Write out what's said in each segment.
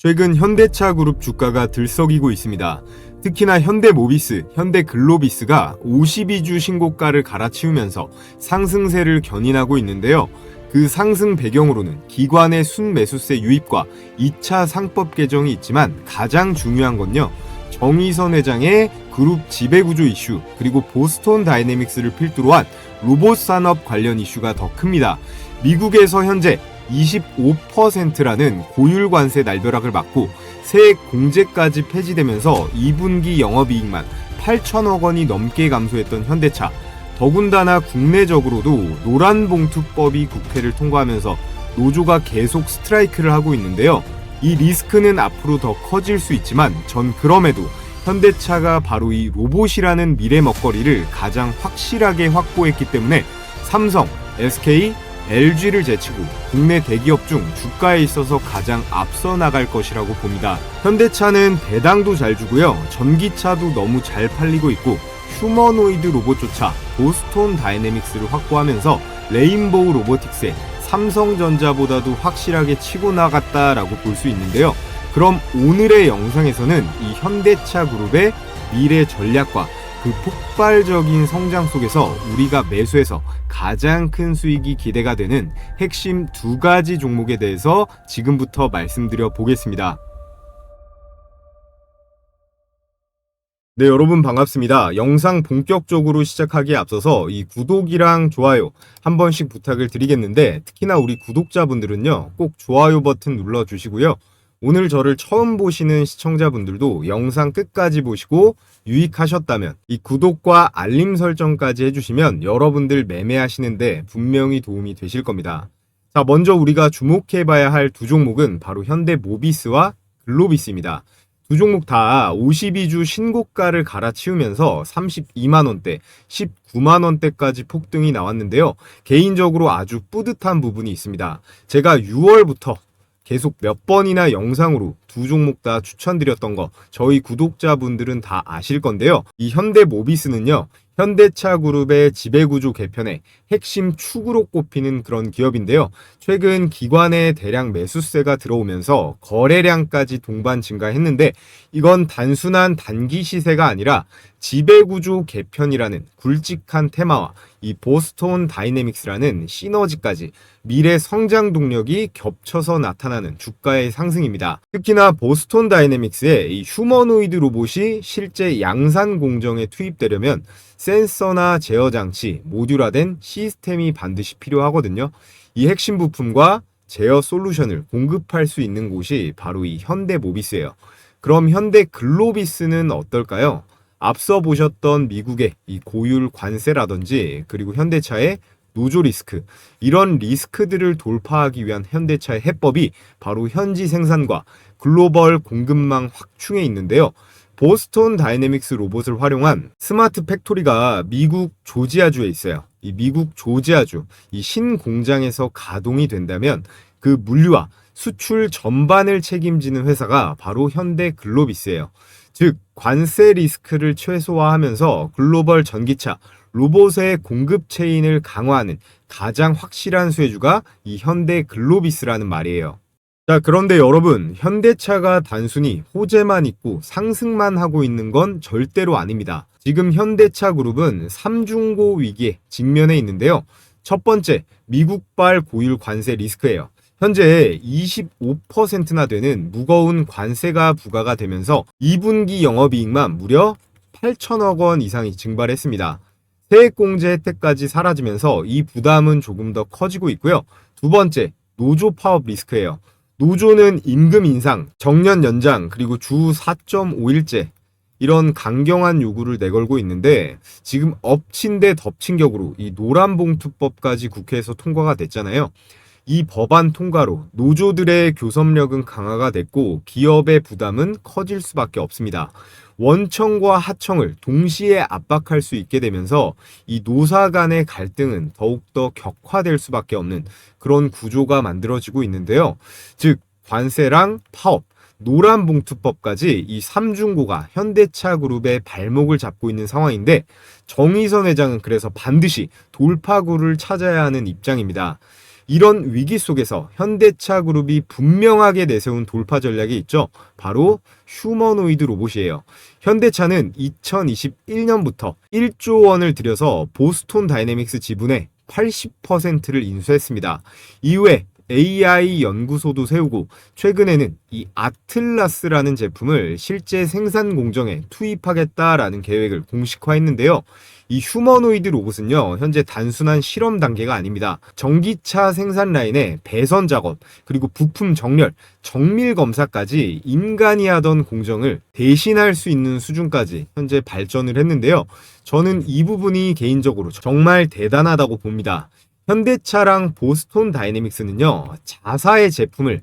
최근 현대차 그룹 주가가 들썩이고 있습니다. 특히나 현대모비스, 현대글로비스가 52주 신고가를 갈아치우면서 상승세를 견인하고 있는데요. 그 상승 배경으로는 기관의 순매수세 유입과 2차 상법 개정이 있지만 가장 중요한 건요. 정의선 회장의 그룹 지배구조 이슈 그리고 보스톤 다이내믹스를 필두로 한 로봇 산업 관련 이슈가 더 큽니다. 미국에서 현재 25%라는 고율 관세 날벼락을 맞고 세액 공제까지 폐지되면서 2분기 영업이익만 8천억 원이 넘게 감소했던 현대차. 더군다나 국내적으로도 노란봉투법이 국회를 통과하면서 노조가 계속 스트라이크를 하고 있는데요. 이 리스크는 앞으로 더 커질 수 있지만 전 그럼에도 현대차가 바로 이 로봇이라는 미래 먹거리를 가장 확실하게 확보했기 때문에 삼성, SK, LG를 제치고 국내 대기업 중 주가에 있어서 가장 앞서 나갈 것이라고 봅니다. 현대차는 배당도 잘 주고요. 전기차도 너무 잘 팔리고 있고 휴머노이드 로봇조차 보스톤 다이내믹스를 확보하면서 레인보우 로보틱스에 삼성전자보다도 확실하게 치고 나갔다라고 볼 수 있는데요. 그럼 오늘의 영상에서는 이 현대차 그룹의 미래 전략과 그 폭발적인 성장 속에서 우리가 매수해서 가장 큰 수익이 기대가 되는 핵심 두 가지 종목에 대해서 지금부터 말씀드려 보겠습니다. 네, 여러분 반갑습니다. 영상 본격적으로 시작하기에 앞서서 이 구독이랑 좋아요 한 번씩 부탁을 드리겠는데 특히나 우리 구독자분들은요 꼭 좋아요 버튼 눌러주시고요. 오늘 저를 처음 보시는 시청자분들도 영상 끝까지 보시고 유익하셨다면 이 구독과 알림 설정까지 해주시면 여러분들 매매하시는데 분명히 도움이 되실 겁니다. 자, 먼저 우리가 주목해봐야 할 두 종목은 바로 현대모비스와 글로비스입니다. 두 종목 다 52주 신고가를 갈아치우면서 32만원대, 19만원대까지 폭등이 나왔는데요. 개인적으로 아주 뿌듯한 부분이 있습니다. 제가 6월부터 계속 몇 번이나 영상으로 두 종목 다 추천드렸던 거 저희 구독자분들은 다 아실 건데요. 이 현대모비스는요. 현대차 그룹의 지배구조 개편의 핵심 축으로 꼽히는 그런 기업인데요. 최근 기관의 대량 매수세가 들어오면서 거래량까지 동반 증가했는데 이건 단순한 단기 시세가 아니라 지배구조 개편이라는 굵직한 테마와 이 보스톤 다이내믹스라는 시너지까지 미래 성장 동력이 겹쳐서 나타나는 주가의 상승입니다. 특히나 보스톤 다이내믹스의 이 휴머노이드 로봇이 실제 양산 공정에 투입되려면 센서나 제어 장치, 모듈화된 시스템이 반드시 필요하거든요. 이 핵심 부품과 제어 솔루션을 공급할 수 있는 곳이 바로 이 현대모비스예요. 그럼 현대글로비스는 어떨까요? 앞서 보셨던 미국의 이 고율 관세라든지 그리고 현대차의 노조 리스크, 이런 리스크들을 돌파하기 위한 현대차의 해법이 바로 현지 생산과 글로벌 공급망 확충에 있는데요. 보스톤 다이내믹스 로봇을 활용한 스마트 팩토리가 미국 조지아주에 있어요. 이 미국 조지아주 이 신공장에서 가동이 된다면 그 물류와 수출 전반을 책임지는 회사가 바로 현대글로비스예요. 즉 관세 리스크를 최소화하면서 글로벌 전기차, 로봇의 공급 체인을 강화하는 가장 확실한 수혜주가 이 현대글로비스라는 말이에요. 자, 그런데 여러분, 현대차가 단순히 호재만 있고 상승만 하고 있는 건 절대로 아닙니다. 지금 현대차 그룹은 삼중고 위기에 직면해 있는데요. 첫 번째, 미국발 고율 관세 리스크예요. 현재 25%나 되는 무거운 관세가 부과가 되면서 2분기 영업이익만 무려 8천억 원 이상이 증발했습니다. 세액공제 혜택까지 사라지면서 이 부담은 조금 더 커지고 있고요. 두 번째, 노조 파업 리스크예요. 노조는 임금 인상, 정년 연장, 그리고 주 4.5일제 이런 강경한 요구를 내걸고 있는데 지금 엎친 데 덮친 격으로 이 노란봉투법까지 국회에서 통과가 됐잖아요. 이 법안 통과로 노조들의 교섭력은 강화가 됐고 기업의 부담은 커질 수밖에 없습니다. 원청과 하청을 동시에 압박할 수 있게 되면서 이 노사 간의 갈등은 더욱더 격화될 수밖에 없는 그런 구조가 만들어지고 있는데요. 즉 관세랑 파업, 노란봉투법까지 이 3중고가 현대차 그룹의 발목을 잡고 있는 상황인데 정의선 회장은 그래서 반드시 돌파구를 찾아야 하는 입장입니다. 이런 위기 속에서 현대차 그룹이 분명하게 내세운 돌파 전략이 있죠. 바로 휴머노이드 로봇이에요. 현대차는 2021년부터 1조 원을 들여서 보스톤 다이내믹스 지분의 80%를 인수했습니다. 이후에 AI 연구소도 세우고 최근에는 이 아틀라스라는 제품을 실제 생산 공정에 투입하겠다라는 계획을 공식화했는데요. 이 휴머노이드 로봇은요, 현재 단순한 실험 단계가 아닙니다. 전기차 생산 라인의 배선 작업, 그리고 부품 정렬, 정밀 검사까지 인간이 하던 공정을 대신할 수 있는 수준까지 현재 발전을 했는데요. 저는 이 부분이 개인적으로 정말 대단하다고 봅니다. 현대차랑 보스톤 다이내믹스는요, 자사의 제품을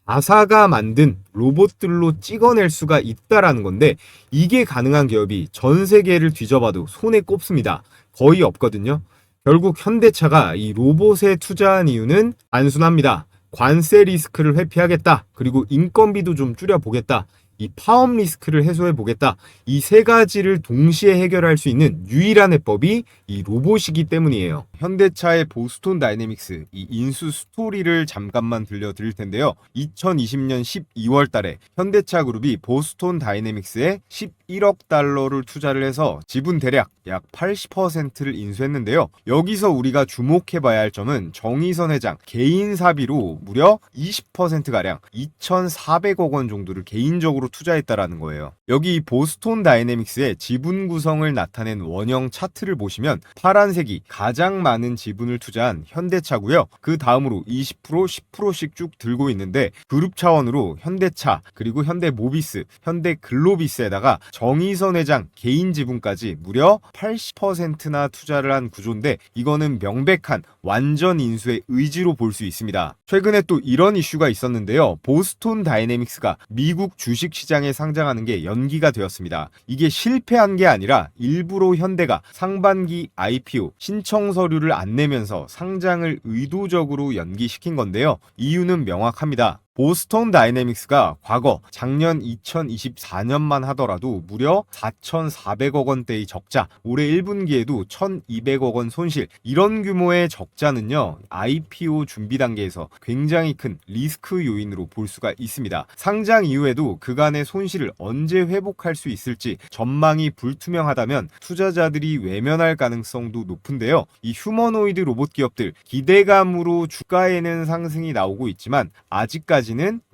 자사가 만든 로봇들로 찍어낼 수가 있다라는 건데, 이게 가능한 기업이 전 세계를 뒤져봐도 손에 꼽습니다. 거의 없거든요. 결국 현대차가 이 로봇에 투자한 이유는 단순합니다. 관세 리스크를 회피하겠다. 그리고 인건비도 좀 줄여보겠다. 이 파업 리스크를 해소해 보겠다. 이 세 가지를 동시에 해결할 수 있는 유일한 해법이 이 로봇이기 때문이에요. 현대차의 보스톤 다이내믹스 이 인수 스토리를 잠깐만 들려드릴 텐데요. 2020년 12월 달에 현대차 그룹이 보스톤 다이내믹스에 11억 달러를 투자를 해서 지분 대략 약 80%를 인수했는데요. 여기서 우리가 주목해봐야 할 점은 정의선 회장 개인 사비로 무려 20%가량 2,400억 원 정도를 개인적으로 투자했다라는 거예요. 여기 보스톤 다이내믹스의 지분 구성을 나타낸 원형 차트를 보시면 파란색이 가장 많은 지분을 투자한 현대차고요. 그 다음으로 20%, 10%씩 쭉 들고 있는데 그룹 차원으로 현대차, 그리고 현대모비스, 현대글로비스에다가 정의선 회장 개인 지분까지 무려 80%나 투자를 한 구조인데, 이거는 명백한 완전 인수의 의지로 볼 수 있습니다. 최근에 또 이런 이슈가 있었는데요. 보스톤 다이내믹스가 미국 주식시장에 상장하는 게 연기가 되었습니다. 이게 실패한 게 아니라 일부러 현대가 상반기 IPO 신청 서류를 안 내면서 상장을 의도적으로 연기시킨 건데요. 이유는 명확합니다. 보스톤 다이내믹스가 과거 작년 2024년만 하더라도 무려 4,400억 원대의 적자, 올해 1분기에도 1,200억 원 손실, 이런 규모의 적자는요, IPO 준비 단계에서 굉장히 큰 리스크 요인으로 볼 수가 있습니다. 상장 이후에도 그간의 손실을 언제 회복할 수 있을지 전망이 불투명하다면 투자자들이 외면할 가능성도 높은데요. 이 휴머노이드 로봇 기업들 기대감으로 주가에는 상승이 나오고 있지만 아직까지는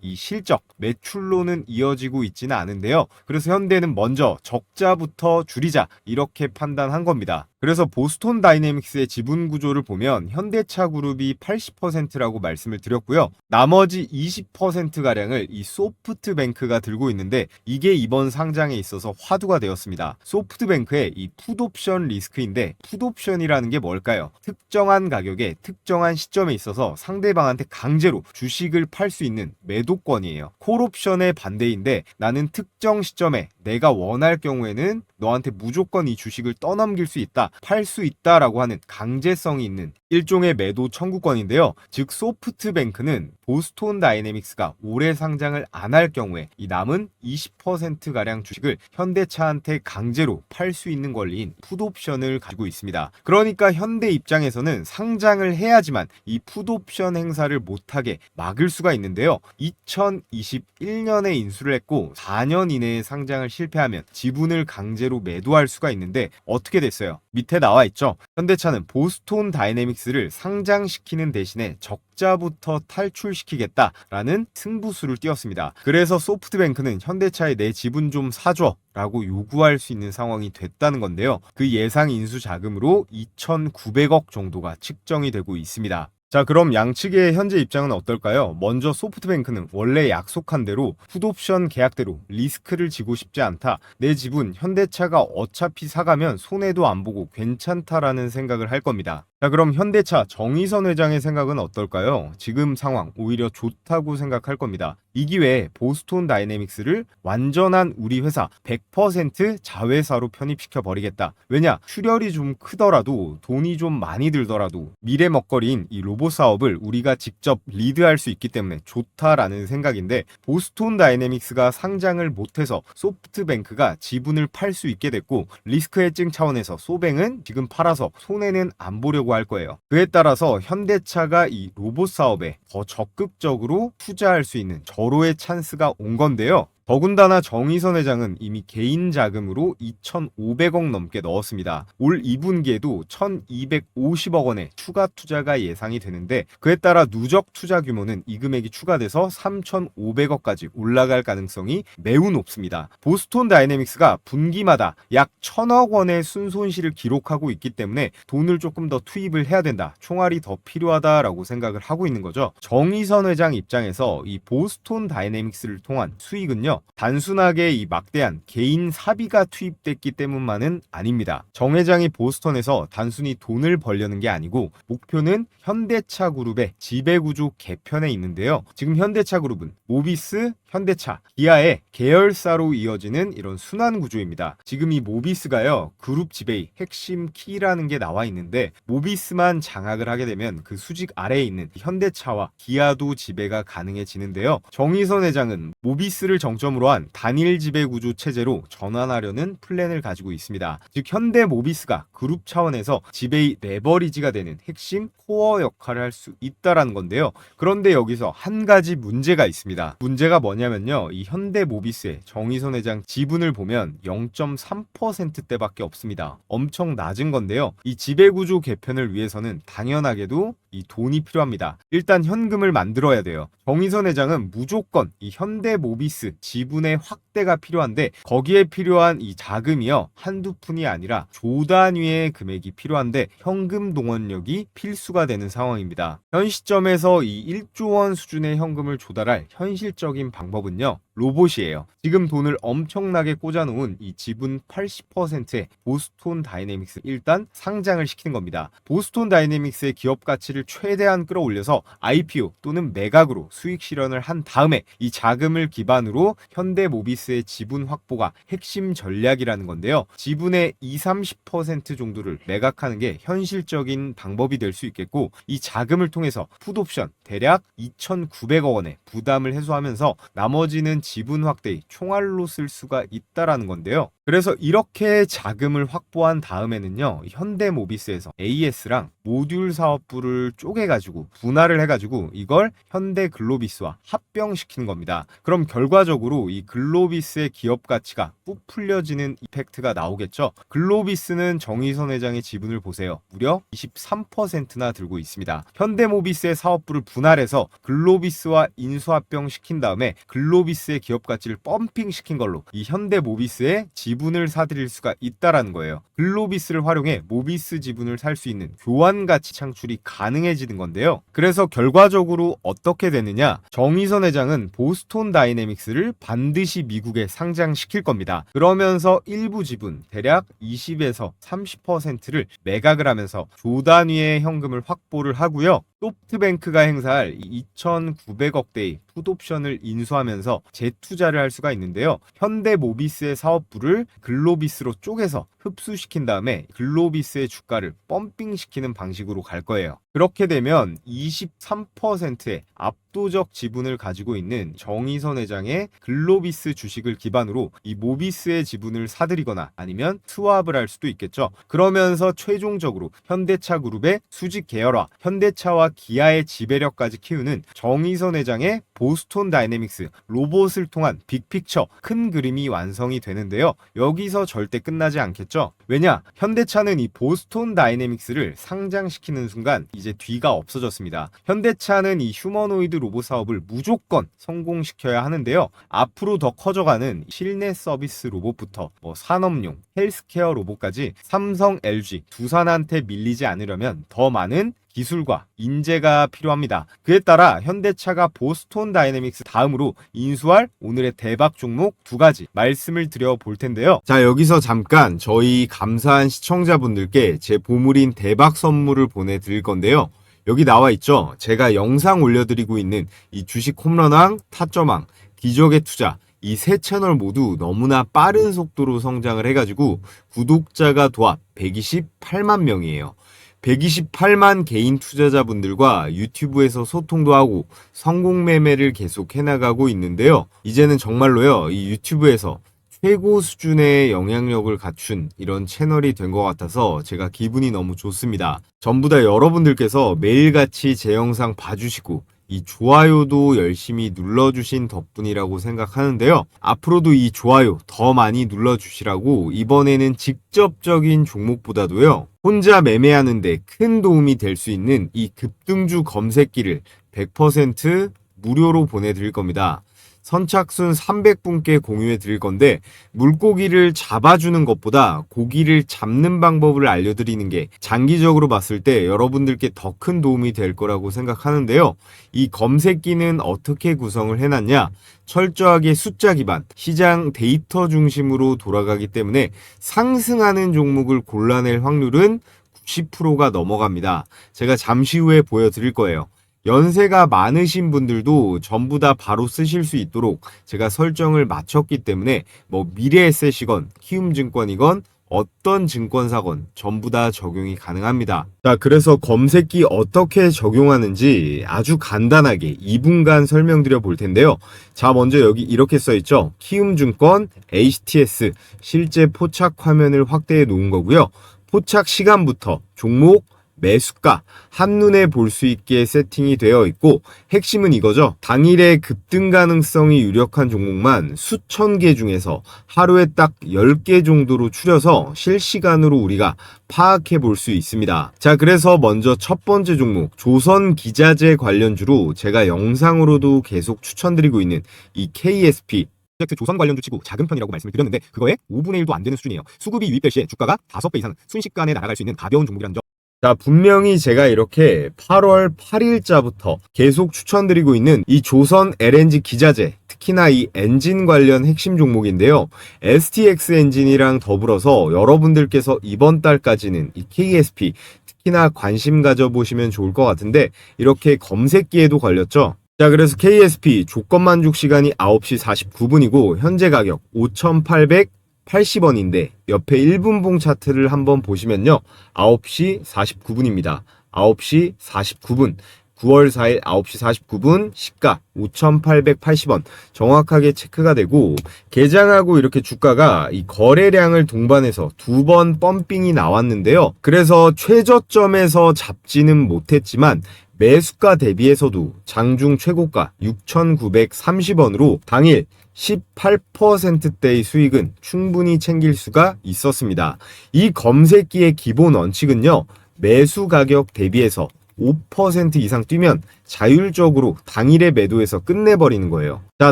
이 실적, 매출로는 이어지고 있지는 않은데요. 그래서 현대는 먼저 적자부터 줄이자, 이렇게 판단한 겁니다. 그래서 보스톤 다이내믹스의 지분 구조를 보면 현대차 그룹이 80%라고 말씀을 드렸고요. 나머지 20%가량을 이 소프트뱅크가 들고 있는데, 이게 이번 상장에 있어서 화두가 되었습니다. 소프트뱅크의 이 풋옵션 리스크인데, 풋옵션이라는 게 뭘까요? 특정한 가격에 특정한 시점에 있어서 상대방한테 강제로 주식을 팔 수 있는 매도권이에요. 콜옵션의 반대인데, 나는 특정 시점에 내가 원할 경우에는 너한테 무조건 이 주식을 떠넘길 수 있다, 팔 수 있다라고 하는 강제성이 있는 일종의 매도 청구권인데요. 즉 소프트뱅크는 보스톤 다이내믹스가 올해 상장을 안 할 경우에 이 남은 20%가량 주식을 현대차한테 강제로 팔 수 있는 권리인 풋옵션을 가지고 있습니다. 그러니까 현대 입장에서는 상장을 해야지만 이 풋옵션 행사를 못하게 막을 수가 있는데요. 2021년에 인수를 했고 4년 이내에 상장을 실패하면 지분을 강제로 매도할 수가 있는데 어떻게 됐어요? 밑에 나와 있죠. 현대차는 보스톤 다이내믹스를 상장시키는 대신에 적자부터 탈출시키겠다라는 승부수를 띄웠습니다. 그래서 소프트뱅크는 현대차에 내 지분 좀 사줘 라고 요구할 수 있는 상황이 됐다는 건데요. 그 예상 인수 자금으로 2,900억 정도가 측정이 되고 있습니다. 자, 그럼 양측의 현재 입장은 어떨까요? 먼저 소프트뱅크는 원래 약속한 대로 풋옵션 계약대로 리스크를 지고 싶지 않다. 내 지분 현대차가 어차피 사가면 손해도 안 보고 괜찮다라는 생각을 할 겁니다. 자, 그럼 현대차 정의선 회장의 생각은 어떨까요? 지금 상황 오히려 좋다고 생각할 겁니다. 이 기회에 보스톤 다이내믹스를 완전한 우리 회사 100% 자회사로 편입시켜 버리겠다. 왜냐? 출혈이 좀 크더라도 돈이 좀 많이 들더라도 미래 먹거리인 이 로봇 사업을 우리가 직접 리드할 수 있기 때문에 좋다라는 생각인데, 보스톤 다이내믹스가 상장을 못해서 소프트뱅크가 지분을 팔 수 있게 됐고, 리스크 헤징 차원에서 소뱅은 지금 팔아서 손해는 안 보려고 할 거예요. 그에 따라서 현대차가 이 로봇 사업에 더 적극적으로 투자할 수 있는 절호의 찬스가 온 건데요. 더군다나 정의선 회장은 이미 개인 자금으로 2,500억 넘게 넣었습니다. 올 2분기에도 1,250억 원의 추가 투자가 예상이 되는데, 그에 따라 누적 투자 규모는 이 금액이 추가돼서 3,500억까지 올라갈 가능성이 매우 높습니다. 보스톤 다이내믹스가 분기마다 약 1,000억 원의 순손실을 기록하고 있기 때문에 돈을 조금 더 투입을 해야 된다, 총알이 더 필요하다라고 생각을 하고 있는 거죠. 정의선 회장 입장에서 이 보스톤 다이내믹스를 통한 수익은요, 단순하게 이 막대한 개인 사비가 투입됐기 때문만은 아닙니다. 정 회장이 보스턴에서 단순히 돈을 벌려는 게 아니고 목표는 현대차 그룹의 지배구조 개편에 있는데요. 지금 현대차 그룹은 모비스, 현대차, 기아의 계열사로 이어지는 이런 순환 구조입니다. 지금 이 모비스가요, 그룹 지배의 핵심 키라는 게 나와 있는데, 모비스만 장악을 하게 되면 그 수직 아래에 있는 현대차와 기아도 지배가 가능해지는데요. 정의선 회장은 모비스를 정점으로 한 단일 지배 구조 체제로 전환하려는 플랜을 가지고 있습니다. 즉 현대 모비스가 그룹 차원에서 지배의 레버리지가 되는 핵심 코어 역할을 할 수 있다라는 건데요. 그런데 여기서 한 가지 문제가 있습니다. 문제가 뭐냐면요, 이 현대 모비스의 정의선 회장 지분을 보면 0.3%대밖에 없습니다. 엄청 낮은 건데요. 이 지배 구조 개편을 위해서는 당연하게도 이 돈이 필요합니다. 일단 현금을 만들어야 돼요. 정의선 회장은 무조건 이 현대 모비스 지분의 확대가 필요한데, 거기에 필요한 이 자금이요, 한두 푼이 아니라 조 단위의 금액이 필요한데 현금 동원력이 필수가 되는 상황입니다. 현 시점에서 이 1조 원 수준의 현금을 조달할 현실적인 방법은요, 로봇이에요. 지금 돈을 엄청나게 꽂아놓은 이 지분 80%의 보스톤 다이내믹스 일단 상장을 시키는 겁니다. 보스톤 다이내믹스의 기업 가치를 최대한 끌어올려서 IPO 또는 매각으로 수익 실현을 한 다음에 이 자금을 기반으로 현대 모비스의 지분 확보가 핵심 전략이라는 건데요. 지분의 20-30% 정도를 매각하는 게 현실적인 방법이 될 수 있겠고, 이 자금을 통해서 풋옵션 대략 2,900억 원의 부담을 해소하면서 나머지는 지분 확대의 총알로 쓸 수가 있다라는 건데요. 그래서 이렇게 자금을 확보한 다음에는요, 현대모비스에서 AS랑 모듈 사업부를 쪼개가지고 분할을 해가지고 이걸 현대글로비스와 합병시키는 겁니다. 그럼 결과적으로 이 글로비스의 기업 가치가 부풀려지는 이펙트가 나오겠죠. 글로비스는 정의선 회장의 지분을 보세요. 무려 23%나 들고 있습니다. 현대모비스의 사업부를 분할해서 글로비스와 인수합병시킨 다음에 글로비스의 기업 가치를 펌핑시킨 걸로 이 현대모비스의 지분을 사들일 수가 있다라는 거예요. 글로비스를 활용해 모비스 지분을 살 수 있는 교환 가치 창출이 가능해지는 건데요. 그래서 결과적으로 어떻게 되느냐? 정의선 회장은 보스톤 다이내믹스를 반드시 미국에 상장시킬 겁니다. 그러면서 일부 지분 대략 20에서 30%를 매각을 하면서 조 단위의 현금을 확보를 하고요. 소프트뱅크가 행사할 2,900억대의 풋옵션을 인수하면서 재투자를 할 수가 있는데요. 현대모비스의 사업부를 글로비스로 쪼개서 흡수시킨 다음에 글로비스의 주가를 펌핑시키는 방식으로 갈 거예요. 그렇게 되면 23%의 압도적 지분을 가지고 있는 정의선 회장의 글로비스 주식을 기반으로 이 모비스의 지분을 사들이거나 아니면 스왑을 할 수도 있겠죠. 그러면서 최종적으로 현대차 그룹의 수직 계열화, 현대차와 기아의 지배력까지 키우는 정의선 회장의 보스톤 다이내믹스 로봇을 통한 빅픽처, 큰 그림이 완성이 되는데요. 여기서 절대 끝나지 않겠죠. 왜냐? 현대차는 이 보스톤 다이내믹스를 상장시키는 순간 이제 뒤가 없어졌습니다. 현대차는 이 휴머노이드 로봇 사업을 무조건 성공시켜야 하는데요. 앞으로 더 커져가는 실내 서비스 로봇부터 산업용, 헬스케어 로봇까지 삼성, LG, 두산한테 밀리지 않으려면 더 많은 기술과 인재가 필요합니다. 그에 따라 현대차가 보스톤 다이내믹스 다음으로 인수할 오늘의 대박 종목 두 가지 말씀을 드려 볼 텐데요. 자, 여기서 잠깐 저희 감사한 시청자분들께 제 보물인 대박 선물을 보내드릴 건데요. 여기 나와 있죠. 제가 영상 올려드리고 있는 이 주식 홈런왕, 타점왕, 기적의 투자 이 세 채널 모두 너무나 빠른 속도로 성장을 해가지고 구독자가 도합 128만 명이에요. 128만 개인 투자자분들과 유튜브에서 소통도 하고 성공 매매를 계속 해나가고 있는데요. 이제는 정말로요, 이 유튜브에서 최고 수준의 영향력을 갖춘 이런 채널이 된 것 같아서 제가 기분이 너무 좋습니다. 전부 다 여러분들께서 매일같이 제 영상 봐주시고 이 좋아요도 열심히 눌러주신 덕분이라고 생각하는데요. 앞으로도 이 좋아요 더 많이 눌러주시라고 이번에는 직접적인 종목보다도요, 혼자 매매하는데 큰 도움이 될 수 있는 이 급등주 검색기를 100% 무료로 보내드릴 겁니다. 선착순 300분께 공유해 드릴 건데, 물고기를 잡아주는 것보다 고기를 잡는 방법을 알려드리는 게 장기적으로 봤을 때 여러분들께 더 큰 도움이 될 거라고 생각하는데요. 이 검색기는 어떻게 구성을 해놨냐? 철저하게 숫자 기반, 시장 데이터 중심으로 돌아가기 때문에 상승하는 종목을 골라낼 확률은 90%가 넘어갑니다. 제가 잠시 후에 보여드릴 거예요. 연세가 많으신 분들도 전부 다 바로 쓰실 수 있도록 제가 설정을 마쳤기 때문에 뭐 미래에셋이건 키움증권이건 어떤 증권사건 전부 다 적용이 가능합니다. 자, 그래서 검색기 어떻게 적용하는지 아주 간단하게 2분간 설명드려 볼 텐데요. 자, 먼저 여기 이렇게 써있죠. 키움증권 HTS 실제 포착 화면을 확대해 놓은 거고요. 포착 시간부터 종목, 매수가 한눈에 볼 수 있게 세팅이 되어 있고, 핵심은 이거죠. 당일의 급등 가능성이 유력한 종목만 수천 개 중에서 하루에 딱 10개 정도로 추려서 실시간으로 우리가 파악해 볼 수 있습니다. 자, 그래서 먼저 첫 번째 종목 조선기자재 관련주로 제가 영상으로도 계속 추천드리고 있는 이 KSP 프로젝트 조선 관련주 치고 작은 편이라고 말씀을 드렸는데 그거의 5분의 1도 안 되는 수준이에요. 수급이 유입될 시에 주가가 5배 이상 순식간에 날아갈 수 있는 가벼운 종목이라는 점. 자, 분명히 제가 이렇게 8월 8일자부터 계속 추천드리고 있는 이 조선 LNG 기자재, 특히나 이 엔진 관련 핵심 종목인데요. STX 엔진이랑 더불어서 여러분들께서 이번 달까지는 이 KSP 특히나 관심 가져보시면 좋을 것 같은데, 이렇게 검색기에도 걸렸죠. 자, 그래서 KSP 조건 만족 시간이 9시 49분이고 현재 가격 5,880원인데 옆에 1분봉 차트를 한번 보시면요. 9시 49분입니다. 9시 49분. 9월 4일 9시 49분 시가 5,880원 정확하게 체크가 되고, 개장하고 이렇게 주가가 이 거래량을 동반해서 두 번 펌핑이 나왔는데요. 그래서 최저점에서 잡지는 못했지만 매수가 대비해서도 장중 최고가 6,930원으로 당일 18%대의 수익은 충분히 챙길 수가 있었습니다. 이 검색기의 기본 원칙은요, 매수 가격 대비해서 5% 이상 뛰면 자율적으로 당일의 매도에서 끝내버리는 거예요. 자,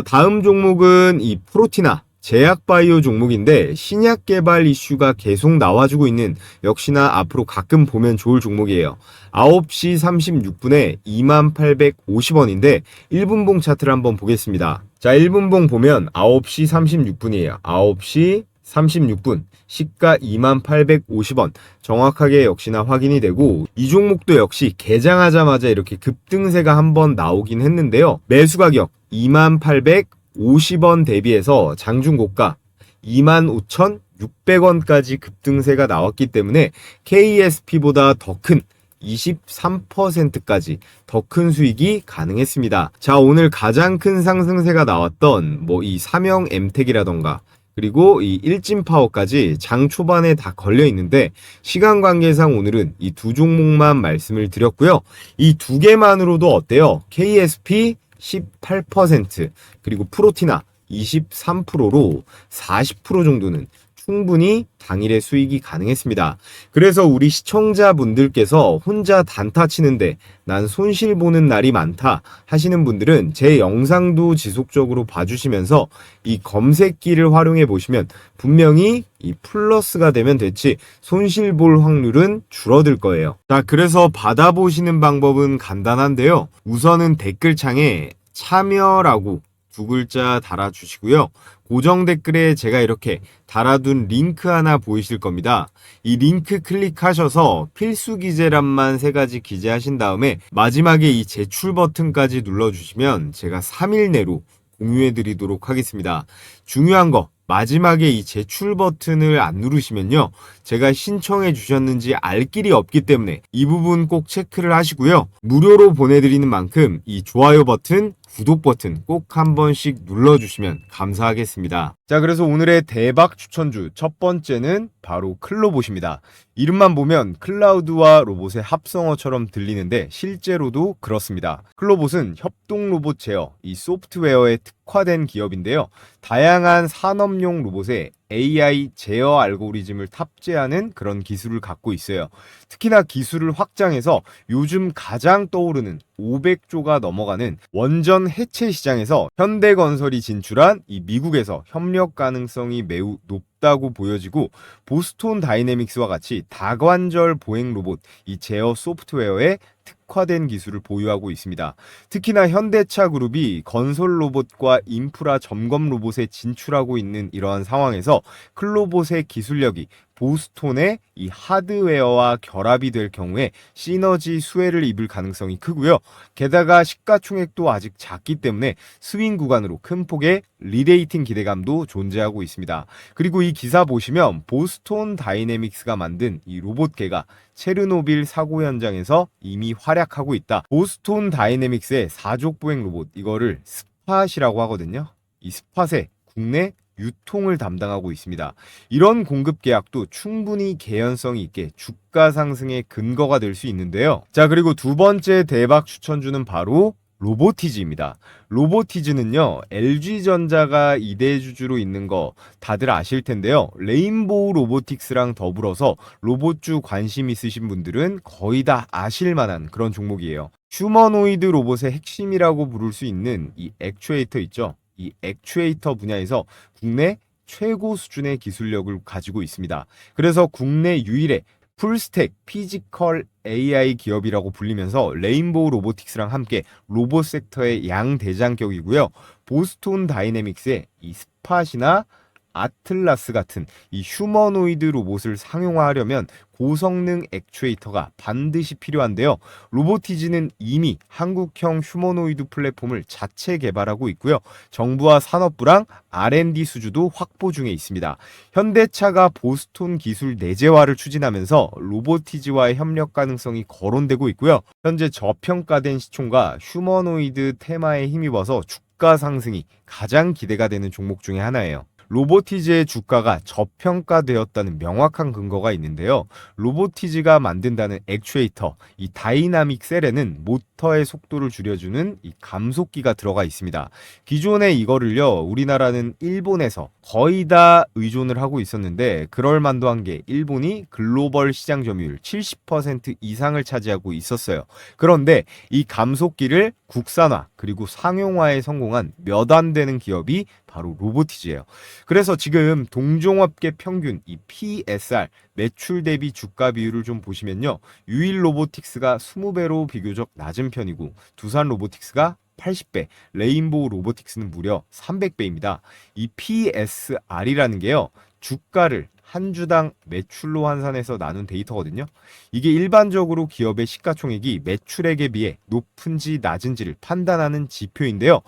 다음 종목은 이 프로티나 제약바이오 종목인데 신약 개발 이슈가 계속 나와주고 있는, 역시나 앞으로 가끔 보면 좋을 종목이에요. 9시 36분에 2850원인데 1분봉 차트를 한번 보겠습니다. 자, 1분봉 보면 9시 36분이에요. 9시 36분 시가 2850원 정확하게 역시나 확인이 되고, 이 종목도 역시 개장하자마자 이렇게 급등세가 한번 나오긴 했는데요. 매수 가격 2850원 대비해서 장중 고가 25,600원까지 급등세가 나왔기 때문에 KSP보다 더 큰 23%까지 더 큰 수익이 가능했습니다. 자, 오늘 가장 큰 상승세가 나왔던 뭐 이 삼형 엠텍이라던가 그리고 이 일진파워까지 장 초반에 다 걸려 있는데, 시간 관계상 오늘은 이 두 종목만 말씀을 드렸고요. 이 두 개만으로도 어때요? KSP 18% 그리고 프로티나 23%로 40% 정도는 충분히 당일의 수익이 가능했습니다. 그래서 우리 시청자분들께서 혼자 단타 치는데 난 손실 보는 날이 많다 하시는 분들은 제 영상도 지속적으로 봐주시면서 이 검색기를 활용해 보시면 분명히 이 플러스가 되면 됐지 손실 볼 확률은 줄어들 거예요. 자, 그래서 받아보시는 방법은 간단한데요. 우선은 댓글창에 참여라고 두 글자 달아주시고요. 고정 댓글에 제가 이렇게 달아둔 링크 하나 보이실 겁니다. 이 링크 클릭하셔서 필수 기재란만 3가지 기재하신 다음에 마지막에 이 제출 버튼까지 눌러주시면 제가 3일 내로 공유해 드리도록 하겠습니다. 중요한 거 마지막에 이 제출 버튼을 안 누르시면요, 제가 신청해 주셨는지 알 길이 없기 때문에 이 부분 꼭 체크를 하시고요. 무료로 보내드리는 만큼 이 좋아요 버튼, 구독 버튼 꼭 한 번씩 눌러주시면 감사하겠습니다. 자, 그래서 오늘의 대박 추천주 첫 번째는 바로 클로봇입니다. 이름만 보면 클라우드와 로봇의 합성어처럼 들리는데 실제로도 그렇습니다. 클로봇은 협동 로봇 제어, 이 소프트웨어에 특화된 기업인데요. 다양한 산업용 로봇에 AI 제어 알고리즘을 탑재하는 그런 기술을 갖고 있어요. 특히나 기술을 확장해서 요즘 가장 떠오르는 500조가 넘어가는 원전 해체 시장에서 현대건설이 진출한 이 미국에서 협력 가능성이 매우 높다고 보여지고, 보스톤 다이내믹스와 같이 다관절 보행 로봇 이 제어 소프트웨어에 특화된 기술을 보유하고 있습니다. 특히나 현대차 그룹이 건설 로봇과 인프라 점검 로봇에 진출하고 있는 이러한 상황에서 클로봇의 기술력이 보스톤의 이 하드웨어와 결합이 될 경우에 시너지 수혜를 입을 가능성이 크고요. 게다가 시가총액도 아직 작기 때문에 스윙 구간으로 큰 폭의 리레이팅 기대감도 존재하고 있습니다. 그리고 이 기사 보시면 보스톤 다이내믹스가 만든 이 로봇계가 체르노빌 사고 현장에서 이미 활약하고 있다. 보스톤 다이내믹스의 사족 보행 로봇, 이거를 스팟이라고 하거든요. 이 스팟의 국내 유통을 담당하고 있습니다. 이런 공급 계약도 충분히 개연성이 있게 주가 상승의 근거가 될 수 있는데요. 자, 그리고 두 번째 대박 추천주는 바로 로보티즈입니다. 로보티즈는요, LG전자가 이대주주로 있는 거 다들 아실 텐데요. 레인보우 로보틱스랑 더불어서 로봇주 관심 있으신 분들은 거의 다 아실 만한 그런 종목이에요. 휴머노이드 로봇의 핵심이라고 부를 수 있는 이 액추에이터 있죠. 이 액추에이터 분야에서 국내 최고 수준의 기술력을 가지고 있습니다. 그래서 국내 유일의 풀스택 피지컬 AI 기업이라고 불리면서 레인보우 로보틱스랑 함께 로봇 섹터의 양대장격이고요. 보스톤 다이내믹스의 이 스팟이나 아틀라스 같은 이 휴머노이드 로봇을 상용화하려면 고성능 액추에이터가 반드시 필요한데요. 로보티즈는 이미 한국형 휴머노이드 플랫폼을 자체 개발하고 있고요. 정부와 산업부랑 R&D 수주도 확보 중에 있습니다. 현대차가 보스톤 기술 내재화를 추진하면서 로보티즈와의 협력 가능성이 거론되고 있고요. 현재 저평가된 시총과 휴머노이드 테마에 힘입어서 주가 상승이 가장 기대가 되는 종목 중에 하나예요. 로보티즈의 주가가 저평가되었다는 명확한 근거가 있는데요. 로보티즈가 만든다는 액추에이터, 이 다이나믹 셀에는 모터의 속도를 줄여주는 이 감속기가 들어가 있습니다. 기존에 이거를요, 우리나라는 일본에서 거의 다 의존을 하고 있었는데, 그럴 만도 한 게 일본이 글로벌 시장 점유율 70% 이상을 차지하고 있었어요. 그런데 이 감속기를 국산화 그리고 상용화에 성공한 몇 안 되는 기업이 바로 로보티즈예요. 그래서 지금 동종업계 평균 이 PSR 매출 대비 주가 비율을 좀 보시면요, 유일 로보틱스가 20배로 비교적 낮은 편이고 두산 로보틱스가 80배, 레인보우 로보틱스는 무려 300배입니다. 이 PSR이라는 게요, 주가를 한 주당 매출로 환산해서 나눈 데이터거든요. 이게 일반적으로 기업의 시가총액이 매출액에 비해 높은지 낮은지를 판단하는 지표인데요.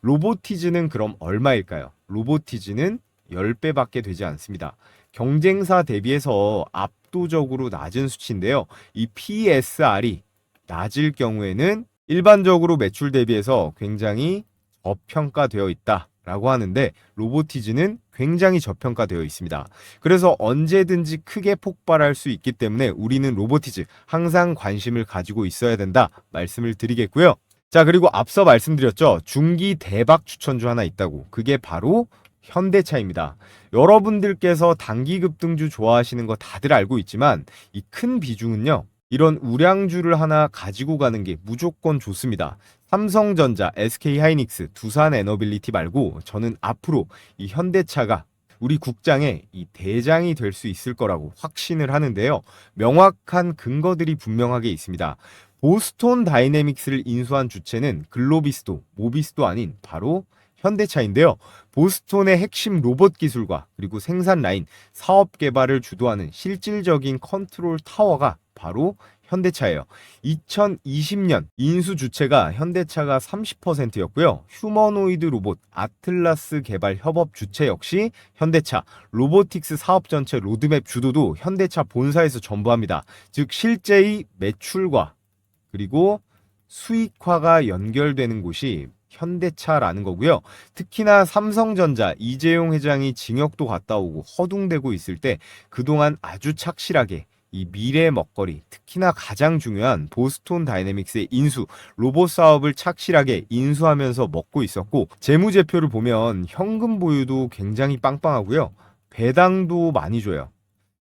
로보티즈는 그럼 얼마일까요? 로보티즈는 10배밖에 되지 않습니다. 경쟁사 대비해서 압도적으로 낮은 수치인데요. 이 PSR이 낮을 경우에는 일반적으로 매출 대비해서 굉장히 저평가되어 있다라고 하는데, 로보티즈는 굉장히 저평가되어 있습니다. 그래서 언제든지 크게 폭발할 수 있기 때문에 우리는 로보티즈 항상 관심을 가지고 있어야 된다 말씀을 드리겠고요. 자, 그리고 앞서 말씀드렸죠. 중기 대박 추천주 하나 있다고. 그게 바로 현대차입니다. 여러분들께서 단기 급등주 좋아하시는 거 다들 알고 있지만 이 큰 비중은요, 이런 우량주를 하나 가지고 가는 게 무조건 좋습니다. 삼성전자, SK하이닉스, 두산에너빌리티 말고 저는 앞으로 이 현대차가 우리 국장의 이 대장이 될 수 있을 거라고 확신을 하는데요. 명확한 근거들이 분명하게 있습니다. 보스톤 다이내믹스를 인수한 주체는 글로비스도, 모비스도 아닌 바로 현대차인데요. 보스톤의 핵심 로봇 기술과 그리고 생산 라인, 사업 개발을 주도하는 실질적인 컨트롤 타워가 바로 현대차예요. 2020년 인수 주체가 현대차가 30%였고요. 휴머노이드 로봇 아틀라스 개발 협업 주체 역시 현대차, 로보틱스 사업 전체 로드맵 주도도 현대차 본사에서 전부합니다. 즉 실제의 매출과 그리고 수익화가 연결되는 곳이 현대차라는 거고요. 특히나 삼성전자 이재용 회장이 징역도 갔다 오고 허둥대고 있을 때 그동안 아주 착실하게 이 미래 먹거리, 특히나 가장 중요한 보스톤 다이내믹스의 인수, 로봇 사업을 착실하게 인수하면서 먹고 있었고, 재무제표를 보면 현금 보유도 굉장히 빵빵하고요. 배당도 많이 줘요.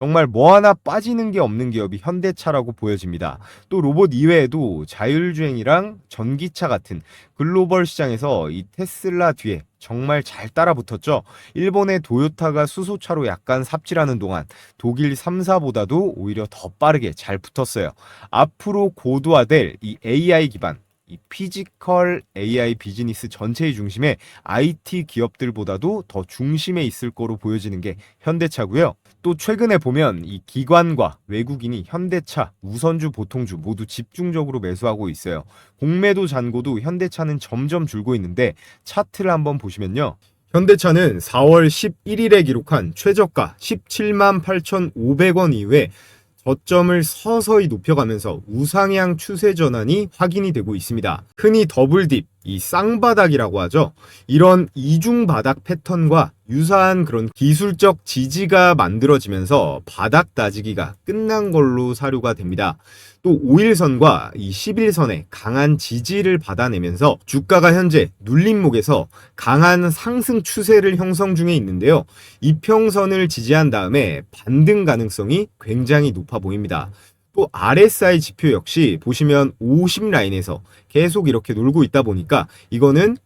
정말 뭐 하나 빠지는 게 없는 기업이 현대차라고 보여집니다. 또 로봇 이외에도 자율주행이랑 전기차 같은 글로벌 시장에서 이 테슬라 뒤에 정말 잘 따라붙었죠. 일본의 도요타가 수소차로 약간 삽질하는 동안 독일 3사보다도 오히려 더 빠르게 잘 붙었어요. 앞으로 고도화될 이 AI 기반, 이 피지컬 AI 비즈니스 전체의 중심에 IT 기업들보다도 더 중심에 있을 거로 보여지는 게 현대차고요. 또 최근에 보면 이 기관과 외국인이 현대차, 우선주, 보통주 모두 집중적으로 매수하고 있어요. 공매도 잔고도 현대차는 점점 줄고 있는데 차트를 한번 보시면요. 현대차는 4월 11일에 기록한 최저가 17만 8,500원 이후에 저점을 서서히 높여가면서 우상향 추세 전환이 확인이 되고 있습니다. 흔히 더블딥, 이 쌍바닥이라고 하죠. 이런 이중바닥 패턴과 유사한 그런 기술적 지지가 만들어지면서 바닥 다지기가 끝난 걸로 사료가 됩니다. 또 5일선과 이 11선의 강한 지지를 받아내면서 주가가 현재 눌림목에서 강한 상승 추세를 형성 중에 있는데요. 이평선을 지지한 다음에 반등 가능성이 굉장히 높아 보입니다. 또 RSI 지표 역시 보시면 50 라인에서 계속 이렇게 놀고 있다 보니까 이거는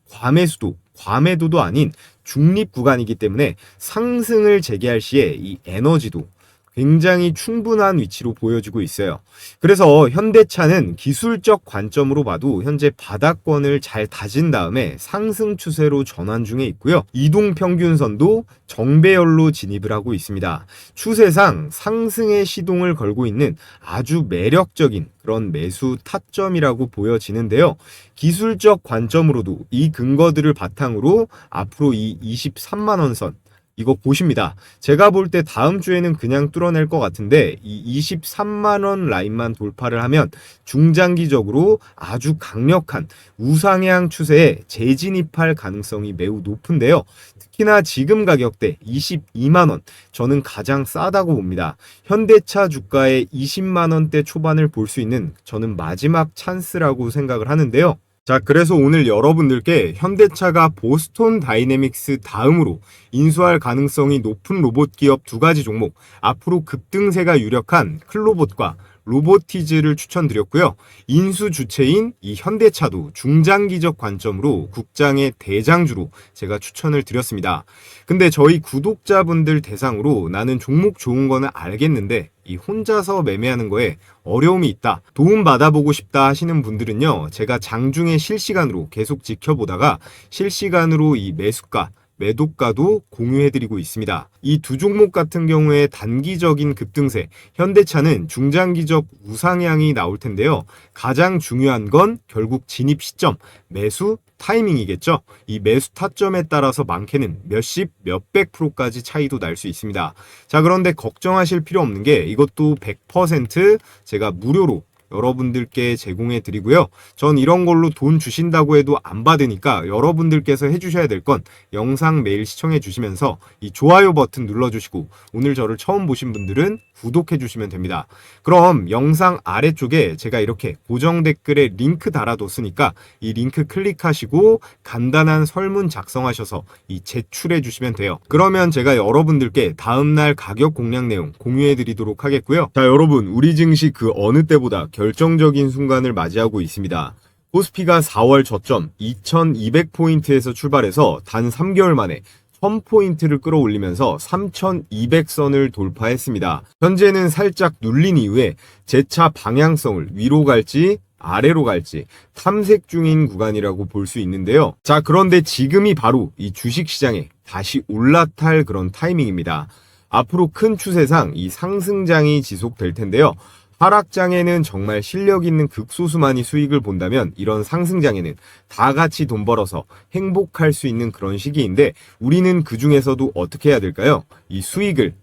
과매도도 아닌 중립 구간이기 때문에 상승을 재개할 시에 이 에너지도 굉장히 충분한 위치로 보여지고 있어요. 그래서 현대차는 기술적 관점으로 봐도 현재 바닥권을 잘 다진 다음에 상승 추세로 전환 중에 있고요. 이동평균선도 정배열로 진입을 하고 있습니다. 추세상 상승의 시동을 걸고 있는 아주 매력적인 그런 매수 타점이라고 보여지는데요. 기술적 관점으로도 이 근거들을 바탕으로 앞으로 이 23만원 선 이거 보십니다. 제가 볼 때 다음 주에는 그냥 뚫어낼 것 같은데 이 23만원 라인만 돌파를 하면 중장기적으로 아주 강력한 우상향 추세에 재진입할 가능성이 매우 높은데요. 특히나 지금 가격대 22만원 저는 가장 싸다고 봅니다. 현대차 주가의 20만원대 초반을 볼 수 있는 저는 마지막 찬스라고 생각을 하는데요. 자, 그래서 오늘 여러분들께 현대차가 보스톤 다이내믹스 다음으로 인수할 가능성이 높은 로봇 기업 두 가지 종목, 앞으로 급등세가 유력한 클로봇과 로보티즈를 추천드렸고요. 인수 주체인 이 현대차도 중장기적 관점으로 국장의 대장주로 제가 추천을 드렸습니다. 근데 저희 구독자분들 대상으로 나는 종목 좋은 거는 알겠는데 이 혼자서 매매하는 거에 어려움이 있다, 도움 받아보고 싶다 하시는 분들은요, 제가 장중에 실시간으로 계속 지켜보다가 실시간으로 이 매수가 매도가도 공유해드리고 있습니다. 이 두 종목 같은 경우에 단기적인 급등세, 현대차는 중장기적 우상향이 나올 텐데요. 가장 중요한 건 결국 진입 시점, 매수 타이밍이겠죠. 이 매수 타점에 따라서 많게는 몇십, 몇백 프로까지 차이도 날 수 있습니다. 자, 그런데 걱정하실 필요 없는 게 이것도 100% 제가 무료로 여러분들께 제공해 드리고요. 전 이런 걸로 돈 주신다고 해도 안 받으니까 여러분들께서 해주셔야 될 건 영상 매일 시청해 주시면서 이 좋아요 버튼 눌러주시고 오늘 저를 처음 보신 분들은 구독해 주시면 됩니다. 그럼 영상 아래쪽에 제가 이렇게 고정 댓글에 링크 달아뒀으니까 이 링크 클릭하시고 간단한 설문 작성하셔서 이 제출해 주시면 돼요. 그러면 제가 여러분들께 다음날 가격 공략 내용 공유해 드리도록 하겠고요. 자, 여러분, 우리 증시 그 어느 때보다 결정적인 순간을 맞이하고 있습니다. 코스피가 4월 저점 2200포인트에서 출발해서 단 3개월 만에 1000포인트를 끌어올리면서 3200선을 돌파했습니다. 현재는 살짝 눌린 이후에 재차 방향성을 위로 갈지 아래로 갈지 탐색 중인 구간이라고 볼 수 있는데요. 자, 그런데 지금이 바로 이 주식시장에 다시 올라탈 그런 타이밍입니다. 앞으로 큰 추세상 이 상승장이 지속될 텐데요. 하락장에는 정말 실력 있는 극소수만이 수익을 본다면 이런 상승장에는 다 같이 돈 벌어서 행복할 수 있는 그런 시기인데 우리는 그 중에서도 어떻게 해야 될까요? 이 수익을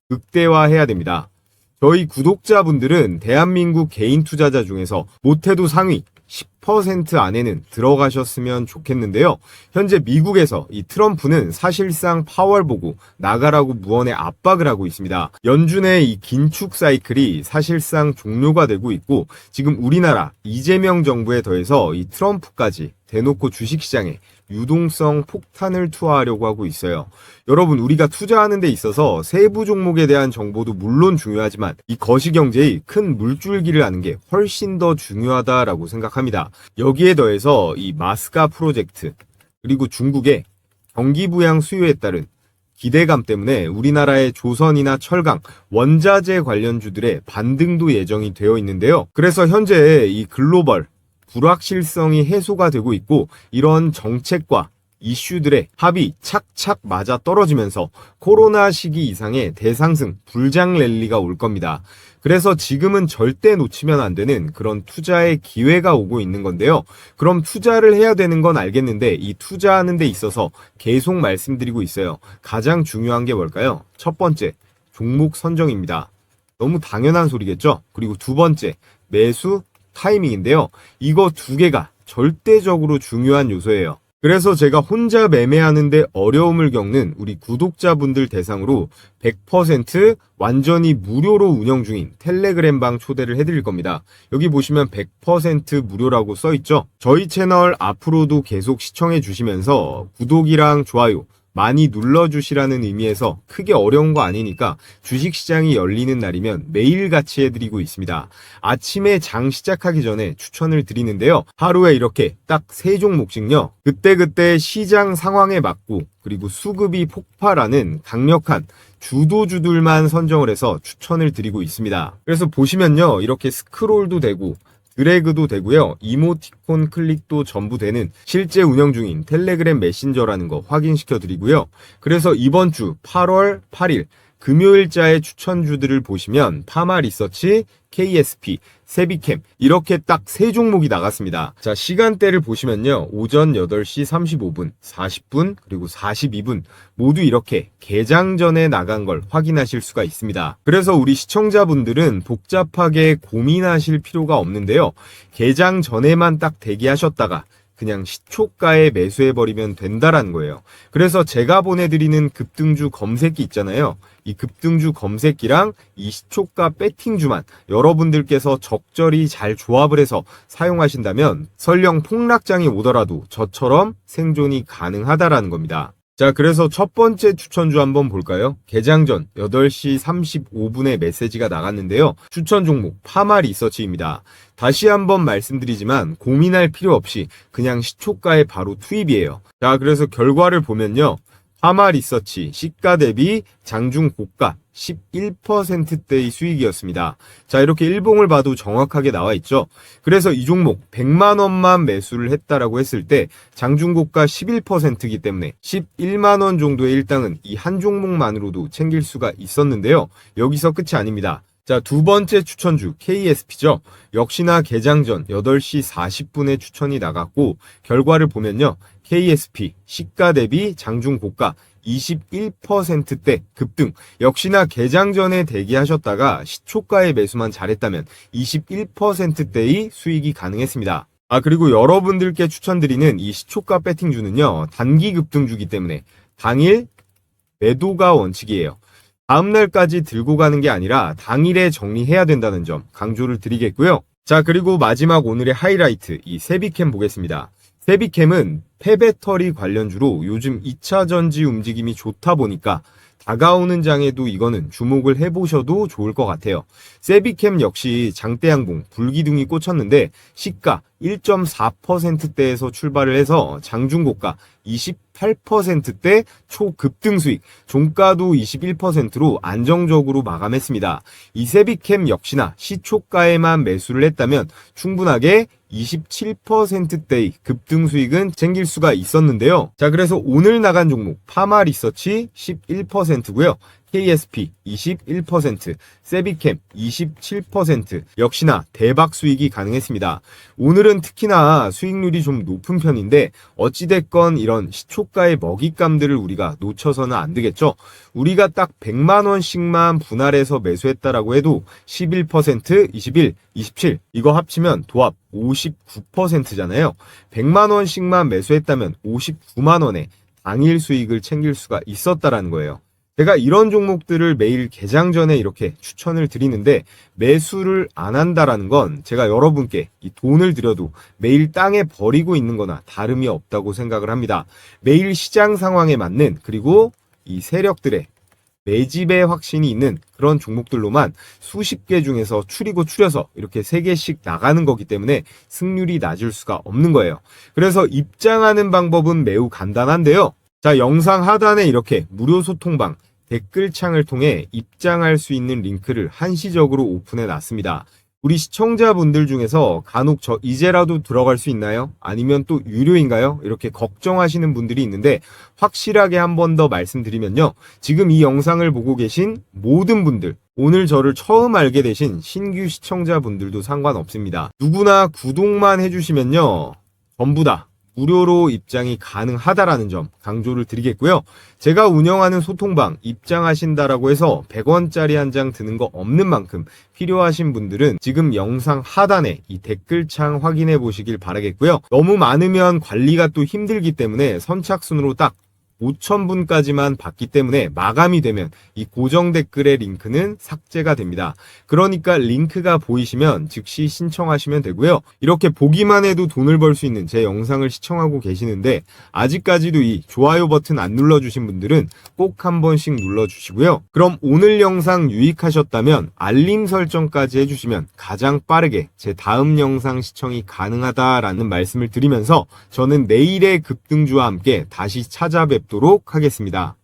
극대화해야 됩니다. 저희 구독자분들은 대한민국 개인 투자자 중에서 못해도 상위 10% 안에는 들어가셨으면 좋겠는데요. 현재 미국에서 이 트럼프는 사실상 파월 보고 나가라고 무언의 압박을 하고 있습니다. 연준의 이 긴축 사이클이 사실상 종료가 되고 있고 지금 우리나라 이재명 정부에 더해서 이 트럼프까지 대놓고 주식시장에 유동성 폭탄을 투하하려고 하고 있어요. 여러분, 우리가 투자하는 데 있어서 세부 종목에 대한 정보도 물론 중요하지만 이 거시경제의 큰 물줄기를 아는 게 훨씬 더 중요하다라고 생각합니다. 여기에 더해서 이 마스가 프로젝트 그리고 중국의 경기 부양 수요에 따른 기대감 때문에 우리나라의 조선이나 철강, 원자재 관련주들의 반등도 예정이 되어 있는데요. 그래서 현재 이 글로벌 불확실성이 해소가 되고 있고 이런 정책과 이슈들의 합이 착착 맞아 떨어지면서 코로나 시기 이상의 대상승, 불장 랠리가 올 겁니다. 그래서 지금은 절대 놓치면 안 되는 그런 투자의 기회가 오고 있는 건데요. 그럼 투자를 해야 되는 건 알겠는데 이 투자하는 데 있어서 계속 말씀드리고 있어요. 가장 중요한 게 뭘까요? 첫 번째, 종목 선정입니다. 너무 당연한 소리겠죠? 그리고 두 번째, 매수 타이밍인데요. 이거 두 개가 절대적으로 중요한 요소예요. 그래서 제가 혼자 매매하는데 어려움을 겪는 우리 구독자분들 대상으로 100% 완전히 무료로 운영 중인 텔레그램방 초대를 해드릴 겁니다. 여기 보시면 100% 무료라고 써있죠. 저희 채널 앞으로도 계속 시청해 주시면서 구독이랑 좋아요 많이 눌러주시라는 의미에서 크게 어려운 거 아니니까 주식시장이 열리는 날이면 매일같이 해드리고 있습니다. 아침에 장 시작하기 전에 추천을 드리는데요. 하루에 이렇게 딱 3종목씩요. 그때그때 시장 상황에 맞고 그리고 수급이 폭발하는 강력한 주도주들만 선정을 해서 추천을 드리고 있습니다. 그래서 보시면요. 이렇게 스크롤도 되고 드래그도 되고요. 이모티콘 클릭도 전부 되는 실제 운영 중인 텔레그램 메신저라는 거 확인시켜 드리고요. 그래서 이번 주 8월 8일 금요일자의 추천주들을 보시면 파마 리서치, KSP, 세비캠 이렇게 딱 3종목이 나갔습니다. 자, 시간대를 보시면요. 오전 8시 35분, 40분, 그리고 42분 모두 이렇게 개장 전에 나간 걸 확인하실 수가 있습니다. 그래서 우리 시청자분들은 복잡하게 고민하실 필요가 없는데요. 개장 전에만 딱 대기하셨다가 그냥 시초가에 매수해버리면 된다라는 거예요. 그래서 제가 보내드리는 급등주 검색기 있잖아요. 이 급등주 검색기랑 이 시초가 배팅주만 여러분들께서 적절히 잘 조합을 해서 사용하신다면 설령 폭락장이 오더라도 저처럼 생존이 가능하다라는 겁니다. 자, 그래서 첫 번째 추천주 한번 볼까요? 개장 전 8시 35분에 메시지가 나갔는데요. 추천 종목 파마 리서치입니다. 다시 한번 말씀드리지만 고민할 필요 없이 그냥 시초가에 바로 투입이에요. 자, 그래서 결과를 보면요. 파마 리서치 시가 대비 장중 고가 11%대의 수익이었습니다. 자, 이렇게 일봉을 봐도 정확하게 나와 있죠. 그래서 이 종목 100만 원만 매수를 했다라고 했을 때 장중 고가 11%이기 때문에 11만 원 정도의 일당은 이 한 종목만으로도 챙길 수가 있었는데요. 여기서 끝이 아닙니다. 자, 두 번째 추천주 KSP죠. 역시나 개장 전 8시 40분에 추천이 나갔고 결과를 보면요. KSP 시가 대비 장중 고가 21%대 급등. 역시나 개장 전에 대기하셨다가 시초가에 매수만 잘했다면 21%대의 수익이 가능했습니다. 그리고 여러분들께 추천드리는 이 시초가 배팅주는요. 단기 급등주기 때문에 당일 매도가 원칙이에요. 다음날까지 들고 가는 게 아니라 당일에 정리해야 된다는 점 강조를 드리겠고요. 자, 그리고 마지막 오늘의 하이라이트 이 세비캠 보겠습니다. 세비캠은 폐배터리 관련주로 요즘 2차 전지 움직임이 좋다 보니까 다가오는 장에도 이거는 주목을 해보셔도 좋을 것 같아요. 세비캠 역시 장대양봉, 불기둥이 꽂혔는데 시가 1.4%대에서 출발을 해서 장중고가 28%대 초급등 수익, 종가도 21%로 안정적으로 마감했습니다. 이 세비캠 역시나 시초가에만 매수를 했다면 충분하게 27%대의 급등 수익은 챙길 수가 있었는데요. 자, 그래서 오늘 나간 종목 파마 리서치 11%고요. KSP 21%, 세비캠 27%, 역시나 대박 수익이 가능했습니다. 오늘은 특히나 수익률이 좀 높은 편인데 어찌됐건 이런 시초가의 먹잇감들을 우리가 놓쳐서는 안 되겠죠. 우리가 딱 100만 원씩만 분할해서 매수했다라고 해도 11%, 21, 27 이거 합치면 도합 59%잖아요. 100만 원씩만 매수했다면 59만 원에 당일 수익을 챙길 수가 있었다라는 거예요. 제가 이런 종목들을 매일 개장 전에 이렇게 추천을 드리는데 매수를 안 한다라는 건 제가 여러분께 이 돈을 들여도 매일 땅에 버리고 있는 거나 다름이 없다고 생각을 합니다. 매일 시장 상황에 맞는 그리고 이 세력들의 매집의 확신이 있는 그런 종목들로만 수십 개 중에서 추려서 이렇게 3개씩 나가는 거기 때문에 승률이 낮을 수가 없는 거예요. 그래서 입장하는 방법은 매우 간단한데요. 자, 영상 하단에 이렇게 무료 소통방 댓글창을 통해 입장할 수 있는 링크를 한시적으로 오픈해 놨습니다. 우리 시청자분들 중에서 간혹 저 이제라도 들어갈 수 있나요? 아니면 또 유료인가요? 이렇게 걱정하시는 분들이 있는데 확실하게 한 번 더 말씀드리면요. 지금 이 영상을 보고 계신 모든 분들, 오늘 저를 처음 알게 되신 신규 시청자분들도 상관없습니다. 누구나 구독만 해주시면요. 전부 다 무료로 입장이 가능하다라는 점 강조를 드리겠고요. 제가 운영하는 소통방 입장하신다라고 해서 100원짜리 한 장 드는 거 없는 만큼 필요하신 분들은 지금 영상 하단에 이 댓글창 확인해 보시길 바라겠고요. 너무 많으면 관리가 또 힘들기 때문에 선착순으로 딱 5,000분까지만 받기 때문에 마감이 되면 이 고정 댓글의 링크는 삭제가 됩니다. 그러니까 링크가 보이시면 즉시 신청하시면 되고요. 이렇게 보기만 해도 돈을 벌 수 있는 제 영상을 시청하고 계시는데 아직까지도 이 좋아요 버튼 안 눌러주신 분들은 꼭 한 번씩 눌러주시고요. 그럼 오늘 영상 유익하셨다면 알림 설정까지 해주시면 가장 빠르게 제 다음 영상 시청이 가능하다라는 말씀을 드리면서 저는 내일의 급등주와 함께 다시 찾아뵙도록 하겠습니다.